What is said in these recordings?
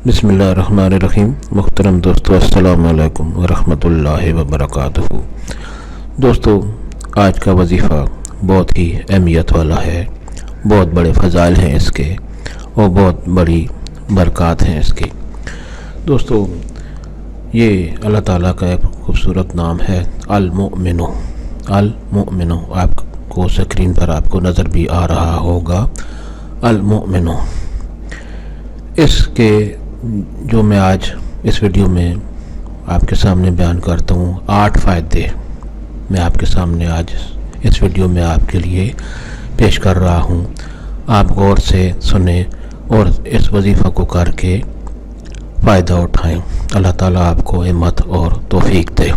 बिस्मिल्लाहिर्रहमानिर्रहीम। मुहतरम दोस्तों, अस्सलाम वालेकुम वरहमतुल्लाहि वबरकातुहू। दोस्तों, आज का वजीफ़ा बहुत ही अहमियत वाला है। बहुत बड़े फ़ज़ाइल हैं इसके और बहुत बड़ी बरक़ात हैं इसकी। दोस्तों, ये अल्लाह ताला का एक खूबसूरत नाम है अल-मुअमिनु। अल-मुअमिनु आपको स्क्रीन पर आपको नज़र भी आ रहा होगा, अल-मुअमिनु। इसके जो मैं आज इस वीडियो में आपके सामने बयान करता हूँ, 8 फ़ायदे मैं आपके सामने आज इस वीडियो में आपके लिए पेश कर रहा हूँ। आप गौर से सुने और इस वजीफ़ा को करके फ़ायदा उठाएं। अल्लाह ताला आपको हिम्मत और तौफीक दे।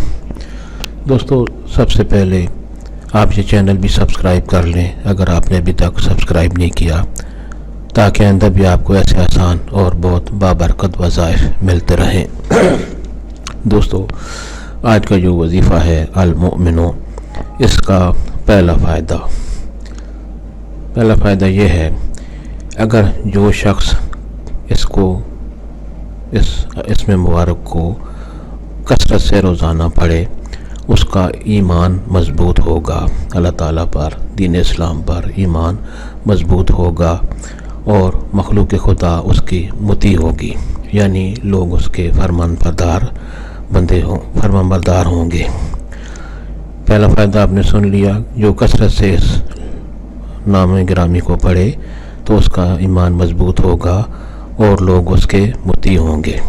दोस्तों, सबसे पहले आप ये चैनल भी सब्सक्राइब कर लें अगर आपने अभी तक सब्सक्राइब नहीं किया, ताकि आइंदा भी आपको ऐसे आसान और बहुत बाबरकत वज़ाइफ मिलते रहें। दोस्तों, आज का जो वजीफ़ा है अल-मुअमिनु, इसका पहला फ़ायदा ये है, अगर जो शख्स इसमें मुबारक को कसरत से रोज़ाना पढ़े, उसका ईमान मज़बूत होगा। अल्लाह ताला पर, दीन इस्लाम पर ईमान मज़बूत होगा और मखलूक खुदा उसकी मुती होगी, यानी लोग उसके फरमानबरदार होंगे। पहला फ़ायदा आपने सुन लिया। जो कसरत से इस नाम गिरामी को पढ़े तो उसका ईमान मज़बूत होगा और लोग उसके मुती होंगे।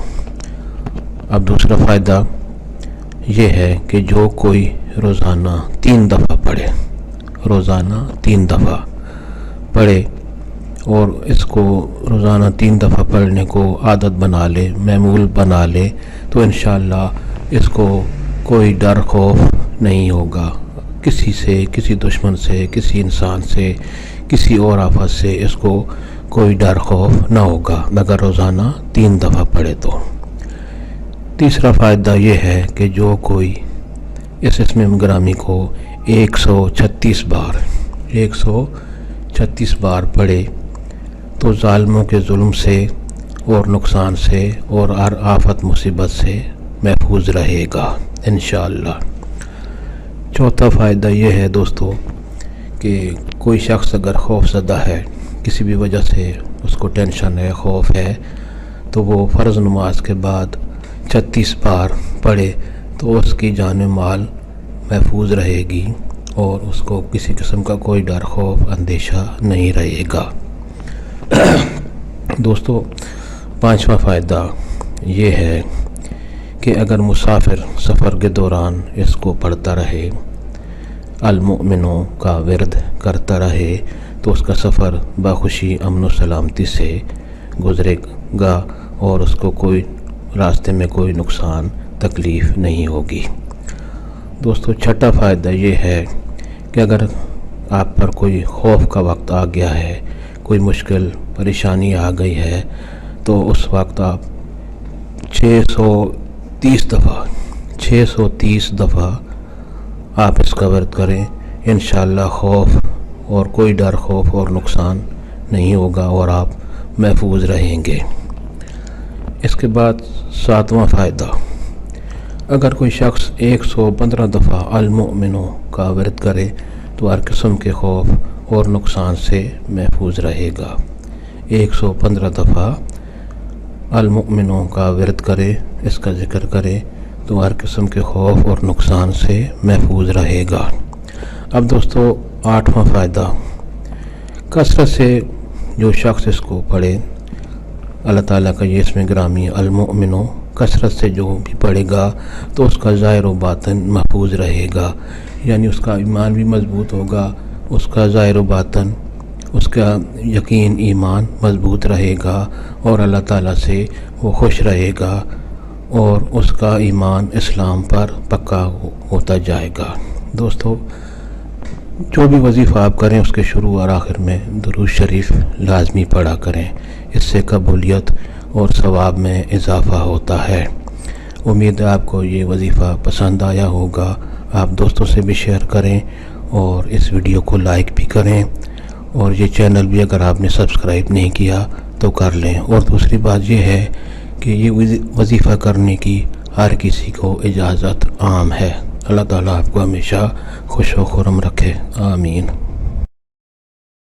अब दूसरा फ़ायदा ये है कि जो कोई रोज़ाना 3 दफ़ा पढ़े और इसको रोज़ाना 3 दफ़ा पढ़ने को आदत बना ले, मामूल बना ले, तो इंशाअल्लाह इसको कोई डर खौफ नहीं होगा। किसी से, किसी दुश्मन से, किसी इंसान से, किसी और आफत से इसको कोई डर खौफ ना होगा अगर रोज़ाना 3 दफ़ा पढ़े तो। तीसरा फ़ायदा ये है कि जो कोई इस इसमें गिरामी को 136 बार पढ़े तो ज़ालिमों के जुल्म से और नुकसान से और हर आफत मुसीबत से महफूज रहेगा इंशाअल्लाह। चौथा फ़ायदा ये है दोस्तों कि कोई शख्स अगर खौफज़दा है, किसी भी वजह से उसको टेंशन है, खौफ है, तो वो फ़र्ज़ नमाज के बाद 36 बार पढ़े तो उसकी जान माल महफूज रहेगी और उसको किसी किस्म का कोई डर खौफ अंदेशा नहीं रहेगा। दोस्तों, 5वां फ़ायदा ये है कि अगर मुसाफिर सफ़र के दौरान इसको पढ़ता रहे, अल-मुअमिनु का विर्द करता रहे, तो उसका सफ़र बाखुशी अमन व सलामती से गुज़रेगा और उसको कोई रास्ते में कोई नुकसान तकलीफ़ नहीं होगी। दोस्तों, छठा फ़ायदा ये है कि अगर आप पर कोई खौफ का वक्त आ गया है, कोई मुश्किल परेशानी आ गई है, तो उस वक्त आप 630 दफ़ा आप इसका व्रत करें। इंशाअल्लाह खौफ और कोई डर खौफ और नुकसान नहीं होगा और आप महफूज रहेंगे। इसके बाद 7वां फ़ायदा, अगर कोई शख्स 115 दफ़ा अल-मुअमिनु का व्रत करे तो हर किस्म के खौफ और नुकसान से महफूज रहेगा। 115 दफ़ा अल-मुअमिनु का व्रत करे, इसका ज़िक्र करे, तो हर किस्म के खौफ और नुकसान से महफूज रहेगा। अब दोस्तों, 8वां फ़ायदा, कसरत से जो शख्स इसको पढ़े, अल्लाह ताला का ये इसमें गिरामी अल-मुअमिनु, कसरत से जो भी पढ़ेगा तो उसका ज़ाहिर व बातिन महफूज रहेगा, यानी उसका ईमान भी मज़बूत होगा, उसका ज़ाहिर व बातिन, उसका यकीन ईमान मज़बूत रहेगा और अल्लाह ताला से वो खुश रहेगा और उसका ईमान इस्लाम पर पक्का होता जाएगा। दोस्तों, जो भी वजीफ़ा आप करें उसके शुरू और आखिर में दुरूद शरीफ लाजमी पढ़ा करें। इससे कबूलियत और सवाब में इजाफ़ा होता है। उम्मीद है आपको ये वजीफ़ा पसंद आया होगा। आप दोस्तों से भी शेयर करें और इस वीडियो को लाइक भी करें और ये चैनल भी अगर आपने सब्सक्राइब नहीं किया तो कर लें। और दूसरी बात ये है کہ یہ وظیفہ کرنے کی ہر کسی کو اجازت عام ہے۔ اللہ تعالیٰ آپ کو ہمیشہ خوش و خرم رکھے، آمین۔